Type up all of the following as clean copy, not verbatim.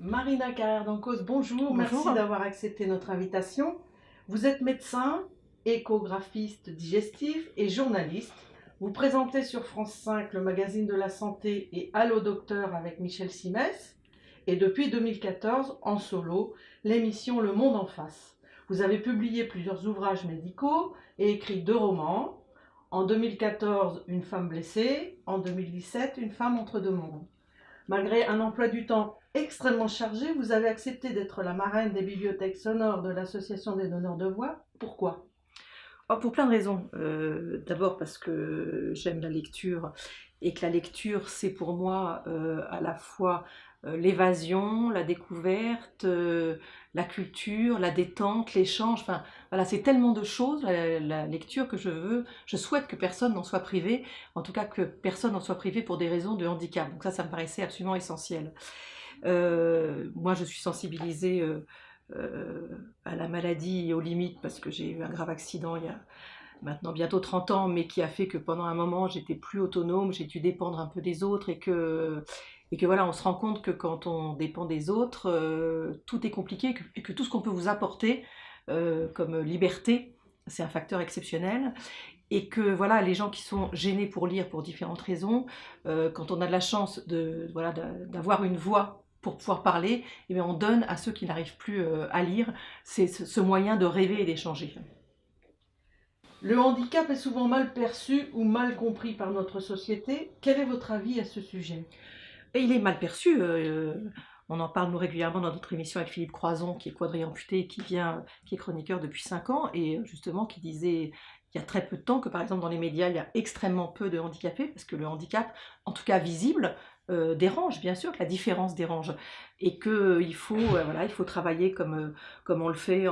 Marina Carrère-Dancos, bonjour, Bonjour. merci d'avoir accepté notre invitation. Vous êtes médecin, échographiste digestif et journaliste. Vous présentez sur France 5 le magazine de la santé et Allô Docteur avec Michel Simès. Et depuis 2014, en solo, l'émission Le Monde en face. Vous avez publié plusieurs ouvrages médicaux et écrit 2 romans. En 2014, Une femme blessée. En 2017, Une femme entre deux mondes. Malgré un emploi du temps extrêmement chargé, vous avez accepté d'être la marraine des bibliothèques sonores de l'Association des donneurs de voix. Pourquoi? Oh, pour plein de raisons. D'abord parce que j'aime la lecture et que la lecture, c'est pour moi à la fois l'évasion, la découverte, la culture, la détente, l'échange. Enfin, voilà, c'est tellement de choses, la lecture, que je souhaite que personne n'en soit privé, en tout cas que personne n'en soit privé pour des raisons de handicap. Donc ça me paraissait absolument essentiel. Moi, je suis sensibilisée à la maladie et aux limites parce que j'ai eu un grave accident il y a maintenant bientôt 30 ans, mais qui a fait que pendant un moment, j'étais plus autonome, j'ai dû dépendre un peu des autres et que voilà, on se rend compte que quand on dépend des autres, tout est compliqué et que tout ce qu'on peut vous apporter comme liberté, c'est un facteur exceptionnel. Et que voilà, les gens qui sont gênés pour lire pour différentes raisons, quand on a de la chance voilà, d'avoir une voix pour pouvoir parler, eh bien on donne à ceux qui n'arrivent plus à lire ce moyen de rêver et d'échanger. Le handicap est souvent mal perçu ou mal compris par notre société. Quel est votre avis à ce sujet? Et il est mal perçu. On en parle nous régulièrement dans notre émission avec Philippe Croison, qui est quadri-amputé et qui est chroniqueur depuis 5 ans, et justement qui disait il y a très peu de temps que par exemple dans les médias, il y a extrêmement peu de handicapés, parce que le handicap, en tout cas visible, dérange, bien sûr, que la différence dérange. Et qu'il faut, voilà, il faut travailler comme on le fait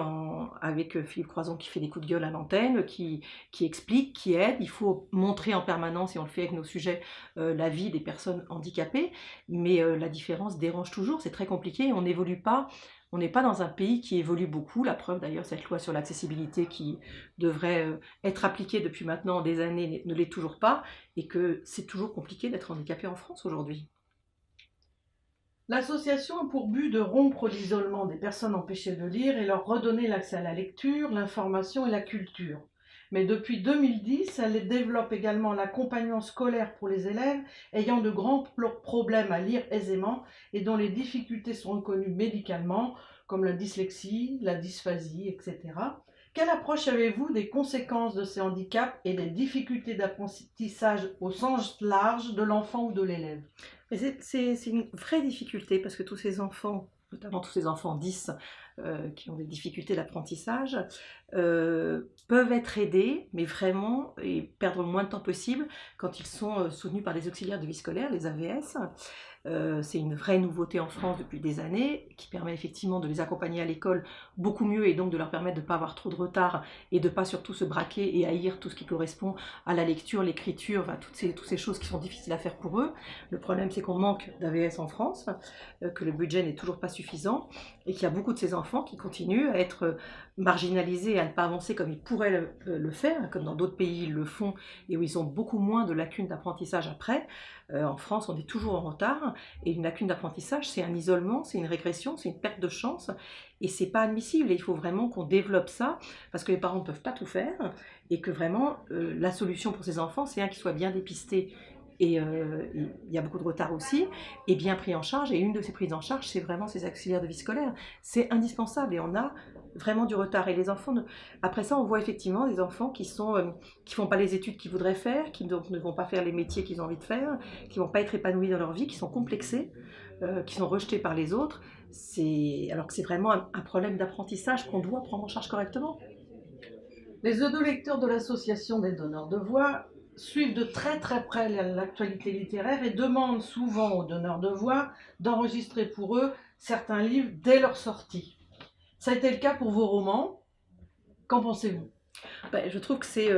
avec Philippe Croison qui fait des coups de gueule à l'antenne, qui explique, qui aide. Il faut montrer en permanence, et on le fait avec nos sujets, la vie des personnes handicapées. Mais la différence dérange toujours, c'est très compliqué, on n'évolue pas. On n'est pas dans un pays qui évolue beaucoup. La preuve d'ailleurs, cette loi sur l'accessibilité qui devrait être appliquée depuis maintenant des années ne l'est toujours pas, et que c'est toujours compliqué d'être handicapé en France aujourd'hui. L'association a pour but de rompre l'isolement des personnes empêchées de lire et leur redonner l'accès à la lecture, l'information et la culture. Mais depuis 2010, elle développe également l'accompagnement scolaire pour les élèves ayant de grands problèmes à lire aisément et dont les difficultés sont reconnues médicalement, comme la dyslexie, la dysphasie, etc. Quelle approche avez-vous des conséquences de ces handicaps et des difficultés d'apprentissage au sens large de l'enfant ou de l'élève? Mais c'est une vraie difficulté parce que tous ces enfants, notamment tous ces enfants 10 qui ont des difficultés d'apprentissage, peuvent être aidés, mais vraiment, et perdre le moins de temps possible quand ils sont soutenus par des auxiliaires de vie scolaire, les AVS. C'est une vraie nouveauté en France depuis des années, qui permet effectivement de les accompagner à l'école beaucoup mieux et donc de leur permettre de ne pas avoir trop de retard et de ne pas surtout se braquer et haïr tout ce qui correspond à la lecture, l'écriture, enfin, toutes ces choses qui sont difficiles à faire pour eux. Le problème, c'est qu'on manque d'AVS en France, que le budget n'est toujours pas suffisant et qu'il y a beaucoup de ces enfants qui continuent à être marginalisés, à ne pas avancer comme ils pourraient le faire, comme dans d'autres pays ils le font et où ils ont beaucoup moins de lacunes d'apprentissage après. En France, on est toujours en retard et une lacune d'apprentissage, c'est un isolement, c'est une régression, c'est une perte de chance et c'est pas admissible. Et il faut vraiment qu'on développe ça parce que les parents ne peuvent pas tout faire et que vraiment la solution pour ces enfants, c'est qu'ils soient bien dépistés. Et il y a beaucoup de retard aussi, et bien pris en charge. Et une de ces prises en charge, c'est vraiment ces auxiliaires de vie scolaire. C'est indispensable et on a vraiment du retard. Et les enfants, après ça, on voit effectivement des enfants qui font pas les études qu'ils voudraient faire, qui donc ne vont pas faire les métiers qu'ils ont envie de faire, qui vont pas être épanouis dans leur vie, qui sont complexés, qui sont rejetés par les autres. Alors que c'est vraiment un problème d'apprentissage qu'on doit prendre en charge correctement. Les audio-lecteurs de l'Association des donneurs de voix suivent de très très près l'actualité littéraire et demandent souvent aux donneurs de voix d'enregistrer pour eux certains livres dès leur sortie. Ça a été le cas pour vos romans. Qu'en pensez-vous? Je trouve que c'est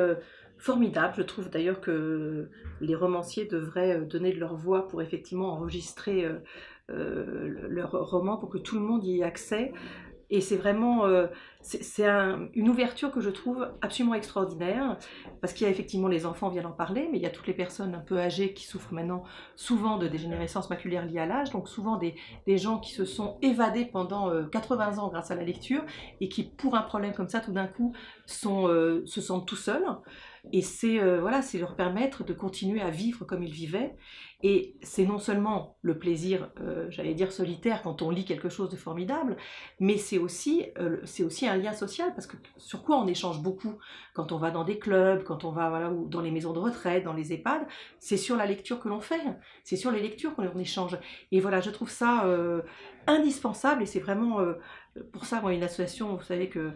formidable. Je trouve d'ailleurs que les romanciers devraient donner de leur voix pour effectivement enregistrer leurs romans pour que tout le monde y ait accès. Et c'est vraiment C'est une ouverture que je trouve absolument extraordinaire, parce qu'il y a effectivement les enfants viennent en parler, mais il y a toutes les personnes un peu âgées qui souffrent maintenant souvent de dégénérescence maculaire liée à l'âge, donc souvent des gens qui se sont évadés pendant 80 ans grâce à la lecture et qui, pour un problème comme ça, tout d'un coup, se sentent tout seuls. Et c'est leur permettre de continuer à vivre comme ils vivaient. Et c'est non seulement le plaisir, j'allais dire solitaire, quand on lit quelque chose de formidable, mais c'est aussi un lien social, parce que sur quoi on échange beaucoup quand on va dans des clubs, quand on va voilà, ou dans les maisons de retraite, dans les EHPAD, c'est sur la lecture que l'on fait, c'est sur les lectures qu'on échange. Et voilà, je trouve ça indispensable, et c'est vraiment pour ça, moi, une association, vous savez que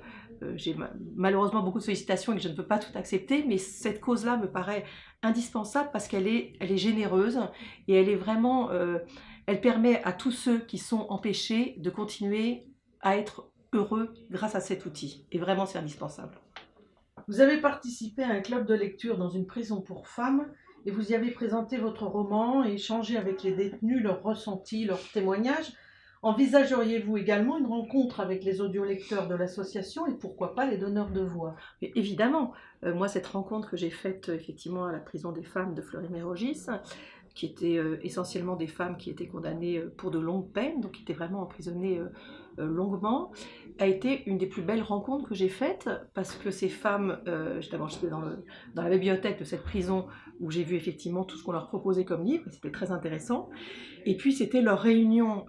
j'ai malheureusement beaucoup de sollicitations et que je ne peux pas tout accepter, mais cette cause-là me paraît indispensable parce elle est généreuse et elle est vraiment, elle permet à tous ceux qui sont empêchés de continuer à être heureux grâce à cet outil. Et vraiment, c'est indispensable. Vous avez participé à un club de lecture dans une prison pour femmes et vous y avez présenté votre roman et échangé avec les détenus leurs ressentis, leurs témoignages. Envisageriez-vous également une rencontre avec les audiolecteurs de l'association et pourquoi pas les donneurs de voix? Mais évidemment, moi, cette rencontre que j'ai faite effectivement à la prison des femmes de Fleury-Mérogis, qui étaient essentiellement des femmes qui étaient condamnées pour de longues peines, donc qui étaient vraiment emprisonnées longuement, a été une des plus belles rencontres que j'ai faites, parce que ces femmes, d'abord j'étais dans la bibliothèque de cette prison où j'ai vu effectivement tout ce qu'on leur proposait comme livre, et c'était très intéressant. Et puis c'était leur réunion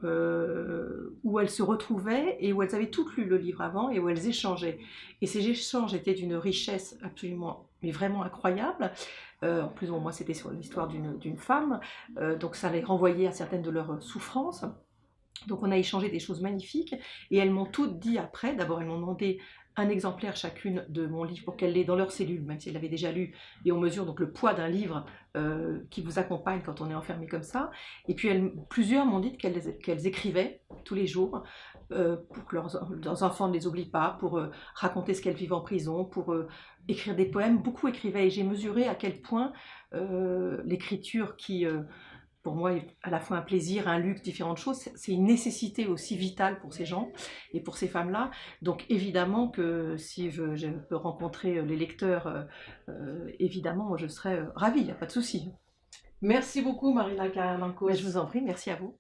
où elles se retrouvaient et où elles avaient toutes lu le livre avant et où elles échangeaient. Et ces échanges étaient d'une richesse absolument, mais vraiment incroyable. En plus, bon, moi, c'était sur l'histoire d'une femme, donc ça les renvoyait à certaines de leurs souffrances. Donc on a échangé des choses magnifiques et elles m'ont toutes dit après, d'abord elles m'ont demandé un exemplaire chacune de mon livre pour qu'elle l'ait dans leur cellule, même si elles l'avaient déjà lu, et on mesure donc le poids d'un livre qui vous accompagne quand on est enfermé comme ça. Et puis plusieurs m'ont dit qu'elles écrivaient tous les jours pour que leurs enfants ne les oublient pas, pour raconter ce qu'elles vivent en prison, pour écrire des poèmes. Beaucoup écrivaient et j'ai mesuré à quel point l'écriture qui pour moi, à la fois un plaisir, un luxe, différentes choses, c'est une nécessité aussi vitale pour ces gens et pour ces femmes-là. Donc évidemment que si je peux rencontrer les lecteurs, évidemment, moi je serais ravie, il n'y a pas de souci. Merci beaucoup Marina Karamanco. Je vous en prie, merci à vous.